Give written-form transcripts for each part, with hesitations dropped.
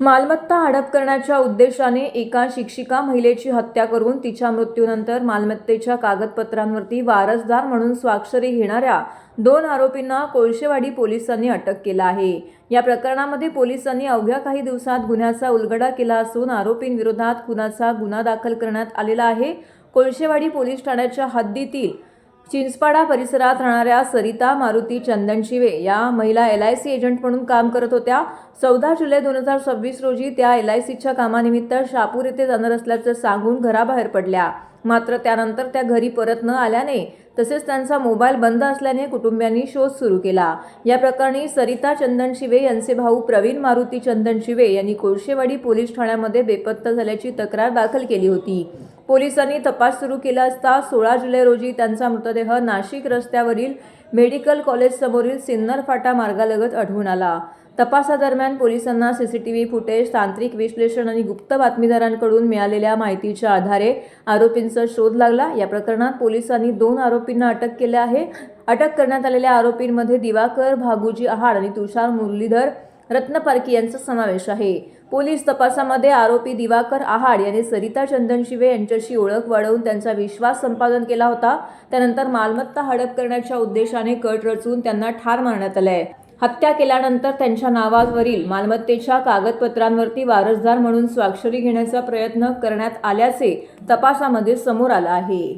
मालमत्ता हडप करण्याच्या उद्देशाने एका शिक्षिका महिलेची हत्या करून तिच्या मृत्यूनंतर मालमत्तेच्या कागदपत्रांवरती वारसदार म्हणून स्वाक्षरी घेणाऱ्या 2 आरोपींना कोळशेवाडी पोलिसांनी अटक केलं आहे। या प्रकरणामध्ये पोलिसांनी अवघ्या काही दिवसात गुन्ह्याचा उलगडा केला असून आरोपींविरोधात खुनाचा गुन्हा दाखल करण्यात आलेला आहे। कोळशेवाडी पोलीस ठाण्याच्या हद्दीतील चिंचपाडा परिसरात राहणाऱ्या सरिता मारुती चंदनशिवे या महिला LIC एजंट म्हणून काम करत होत्या। 14 जुलै 2026 रोजी त्या LICच्या कामानिमित्त शहापूर येथे जाणार असल्याचं सांगून घराबाहेर पडल्या। मात्र त्यानंतर त्या घरी परत न आल्याने तसेच त्यांचा मोबाईल बंद असल्याने कुटुंबियांनी शोध सुरू केला। या प्रकरणी सरिता चंदनशिवे यांचे भाऊ प्रवीण मारुती चंदनशिवे यांनी कोळशेवाडी पोलीस ठाण्यामध्ये बेपत्ता झाल्याची तक्रार दाखल केली होती। पोलिसांनी तपास सुरू केला असता 16 जुलै रोजी त्यांचा मृतदेह नाशिक रस्त्यावरील मेडिकल कॉलेज समोरील सिन्नर फाटा मार्गालगत आढळून आला। तपासादरम्यान पोलिसांना CCTV फुटेज, तांत्रिक विश्लेषण आणि गुप्त बातमीदारांकडून मिळालेल्या माहितीच्या आधारे आरोपींचा शोध लागला। या प्रकरणात पोलिसांनी 2 आरोपींना अटक केली आहे। अटक करण्यात आलेल्या आरोपींमध्ये दिवाकर भागुजी आहाड आणि तुषार मुरलीधर रत्नपारकी यांचा समावेश आहे। पोलीस तपासामध्ये आरोपी दिवाकर आहाड यांनी सरिता चंदनशिवे यांच्याशी ओळख वाढवून त्यांचा विश्वास संपादन केला होता। त्यानंतर मालमत्ता हडप करण्याच्या उद्देशाने कट रचून त्यांना ठार मारण्यात आले। हत्या केल्यानंतर त्यांच्या नावावरील मालमत्तेच्या कागदपत्रांवरती वारसदार म्हणून स्वाक्षरी घेण्याचा प्रयत्न करण्यात आल्याचे तपासामध्ये समोर आलं आहे।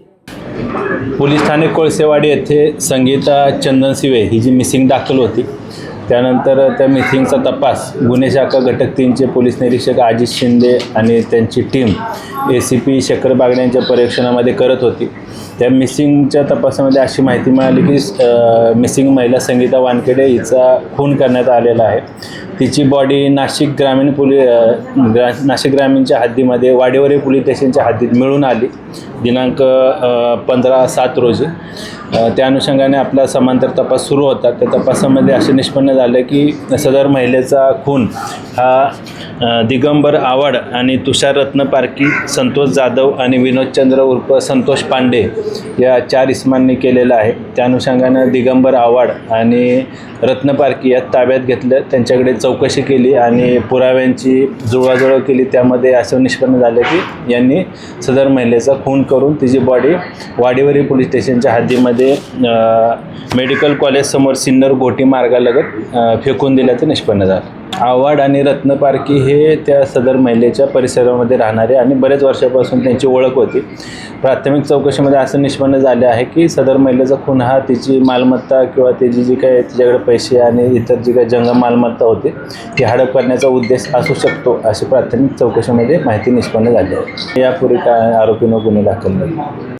पोलीस ठाणे कोळशेवाडी येथे संगीता चंदनशिवे ही जी मिसिंग दाखल होती, त्यानंतर त्या मिसिंगचा तपास गुन्हे शाखा घटक 3चे पोलीस निरीक्षक अजित शिंदे आणि त्यांची टीम ACP शेखर बागडे यांच्या परीक्षणामध्ये करत होती। त्या मिसिंगच्या तपासामध्ये अशी माहिती मिळाली की मिसिंग महिला संगीता वानखेडे हिचा खून करण्यात आलेला आहे। तिची बॉडी नाशिक ग्रामीणच्या हद्दीमध्ये वाडेवरे पोलीस स्टेशनच्या हद्दीत मिळून आली दिनांक 15/7 रोजी। त्या अनुषंगाने आपला समांतर तपास सुरू होता। त्या तपासामध्ये असे निष्पन्न झाले की सदर महिलेचा खून हा दिगंबर आव्हाड आणि तुषार रत्नपारकी, संतोष जाधव आणि विनोदचंद्र उर्फ संतोष पांडे या 4 इसमांनी केलेला आहे। त्या अनुषंगाने दिगंबर आव्हाड आणि रत्नपारकी या ताब्यात घेतलं, त्यांच्याकडे चौकशी केली आणि पुराव्यांची जुळवाजुळव केली। त्यामध्ये असं निष्पन्न झालं की यांनी सदर महिलेचा खून करून तिची बॉडी वाडेवरी पोलीस स्टेशनच्या हद्दीमध्ये मेडिकल कॉलेज समोर सिन्नर घोटी मार्गालगत फेकून दिल्याचं निष्पन्न झालं। आव्हाड आणि रत्नपारकी हे त्या सदर महिलेच्या परिसरामध्ये राहणारे आणि बरेच वर्षापासून त्यांची ओळख होती। प्राथमिक चौकशीमध्ये असं निष्पन्न झाले आहे की सदर महिलेचा खून हा तिची मालमत्ता किंवा तिची जी काही तिच्याकडे पैसे आणि इतर जी काही जंगम मालमत्ता होती ती हडप करण्याचा उद्देश असू शकतो, अशी प्राथमिक चौकशीमध्ये माहिती निष्पन्न झाली आहे। यापूर्वी काय आरोपींवर गुन्हे दाखल झाले।